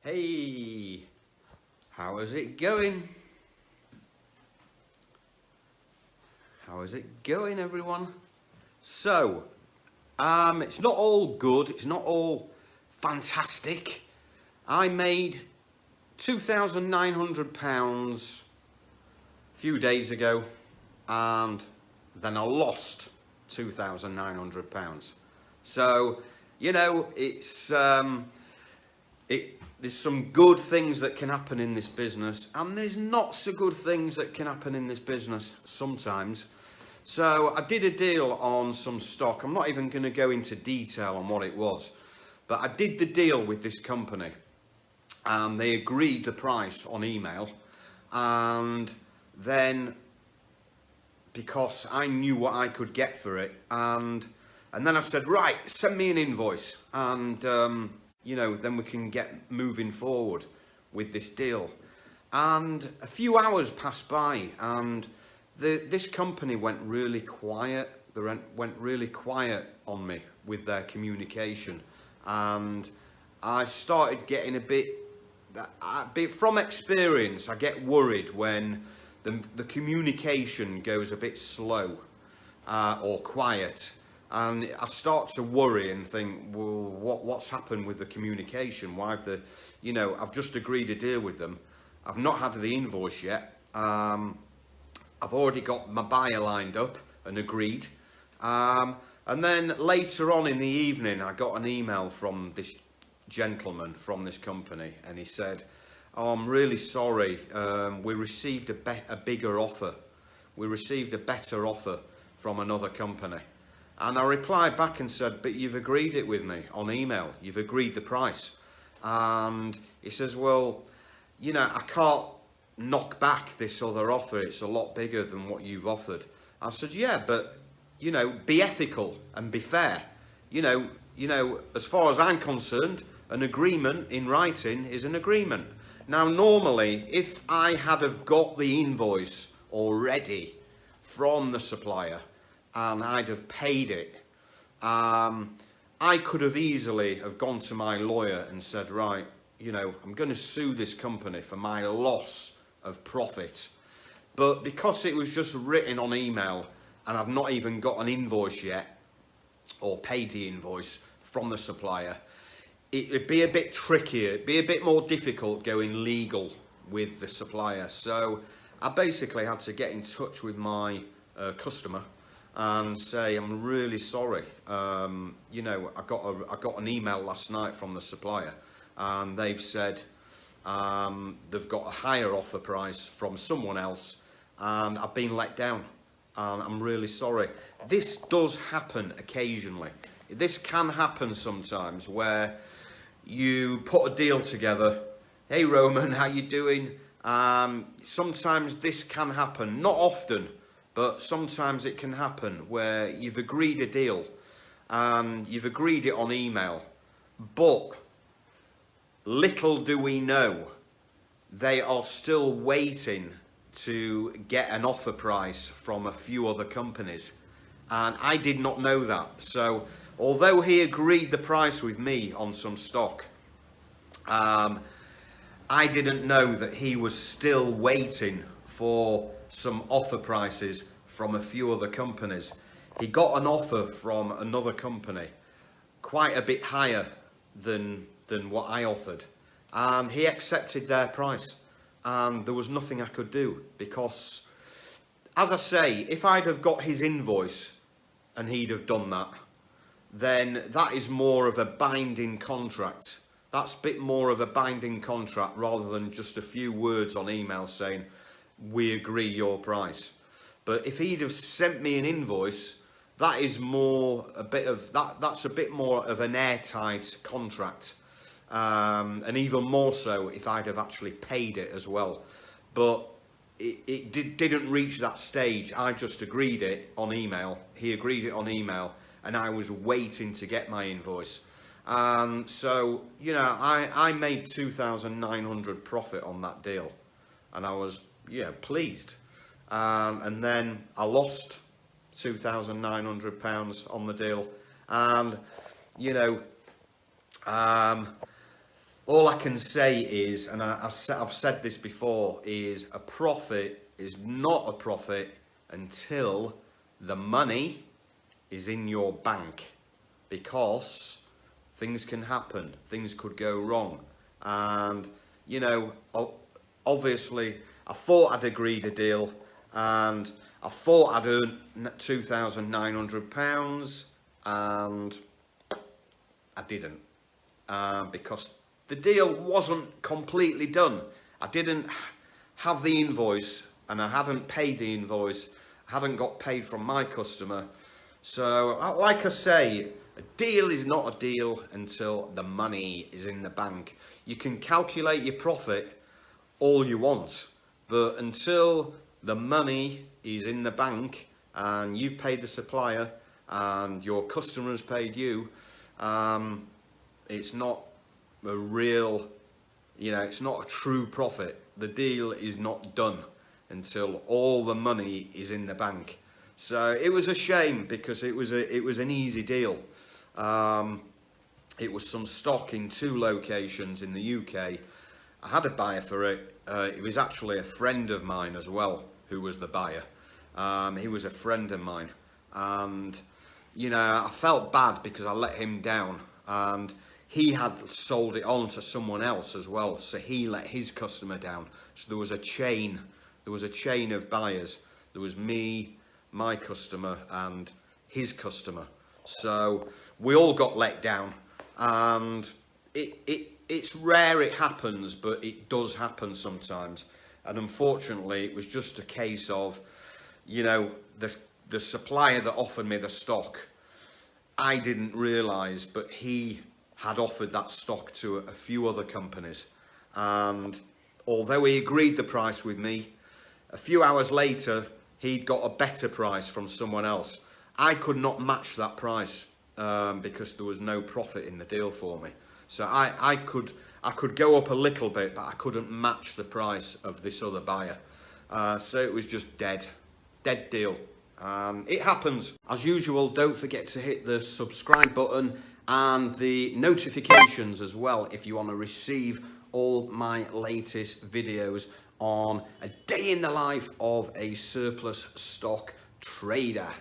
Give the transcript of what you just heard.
Hey, how is it going? How is it going, everyone? So, it's not all good, it's not all fantastic. I made £2,900 a few days ago, and then I lost £2,900. So, there's some good things that can happen in this business, and there's not so good things that can happen in this business sometimes. So I did a deal on some stock. I'm not even going to go into detail on what it was, but I did the deal with this company, and they agreed the price on email. And then, because I knew what I could get for it, and then I said, right, send me an invoice, and then we can get moving forward with this deal. And a few hours passed by, and this company went really quiet. They went really quiet on me with their communication, and I started getting a bit from experience. I get worried when the communication goes a bit slow or quiet. And I start to worry and think, well, what's happened with the communication? Why have I've just agreed a deal with them. I've not had the invoice yet. I've already got my buyer lined up and agreed. And then later on in the evening, I got an email from this gentleman from this company, and he said, "Oh, I'm really sorry. We received a bigger offer. We received a better offer from another company." And I replied back and said, "But you've agreed it with me on email. You've agreed the price." And he says, "Well, I can't knock back this other offer. It's a lot bigger than what you've offered." I said, "Yeah, but, be ethical and be fair. As far as I'm concerned, an agreement in writing is an agreement." Now, normally, if I had have got the invoice already from the supplier, and I'd have paid it, I could have easily have gone to my lawyer and said, right, I'm going to sue this company for my loss of profit. But because it was just written on email, and I've not even got an invoice yet, or paid the invoice from the supplier, it would be a bit trickier, it'd be a bit more difficult going legal with the supplier. So I basically had to get in touch with my customer and say, "I'm really sorry. I got an email last night from the supplier, and they've said they've got a higher offer price from someone else, and I've been let down, and I'm really sorry." This does happen occasionally. This can happen sometimes, where you put a deal together. "Hey Roman, how you doing?" Sometimes this can happen, not often, but sometimes it can happen where you've agreed a deal and you've agreed it on email, but little do we know, they are still waiting to get an offer price from a few other companies. And I did not know that. So although he agreed the price with me on some stock, I didn't know that he was still waiting for some offer prices from a few other companies. He got an offer from another company quite a bit higher than what I offered, and he accepted their price, and there was nothing I could do, because, as I say, if I'd have got his invoice and he'd have done that, then that is more of a binding contract. That's a bit more of a binding contract rather than just a few words on email saying, "We agree your price." But if he'd have sent me an invoice, that is that's a bit more of an airtight contract. And even more so if I'd have actually paid it as well. But it didn't reach that stage. I just agreed it on email. He agreed it on email, and I was waiting to get my invoice. And so, I made 2,900 profit on that deal, and I was, pleased. And then I lost £2,900 on the deal, and all I can say is, and I've said this before, is a profit is not a profit until the money is in your bank, because things can happen, things could go wrong. And, you know, obviously I thought I'd agreed a deal, and I thought I'd earned £2,900, and I didn't, because the deal wasn't completely done. I didn't have the invoice, and I hadn't paid the invoice, I hadn't got paid from my customer. So, like I say, a deal is not a deal until the money is in the bank. You can calculate your profit all you want, but until the money is in the bank and you've paid the supplier and your customer has paid you, it's not a real, it's not a true profit. The deal is not done until all the money is in the bank. So it was a shame, because it was an easy deal. It was some stock in 2 locations in the UK. I had a buyer for it. It was actually a friend of mine as well who was the buyer. He was a friend of mine, and I felt bad because I let him down, and he had sold it on to someone else as well, so he let his customer down. So there was a chain of buyers. There was me, my customer, and his customer. So we all got let down, and it's rare it happens, but it does happen sometimes. And unfortunately, it was just a case of, the supplier that offered me the stock, I didn't realise, but he had offered that stock to a few other companies. And although he agreed the price with me, a few hours later, he'd got a better price from someone else. I could not match that price because there was no profit in the deal for me. So I could go up a little bit, but I couldn't match the price of this other buyer. So it was just dead deal. It happens. As usual, don't forget to hit the subscribe button and the notifications as well if you want to receive all my latest videos on a day in the life of a surplus stock trader.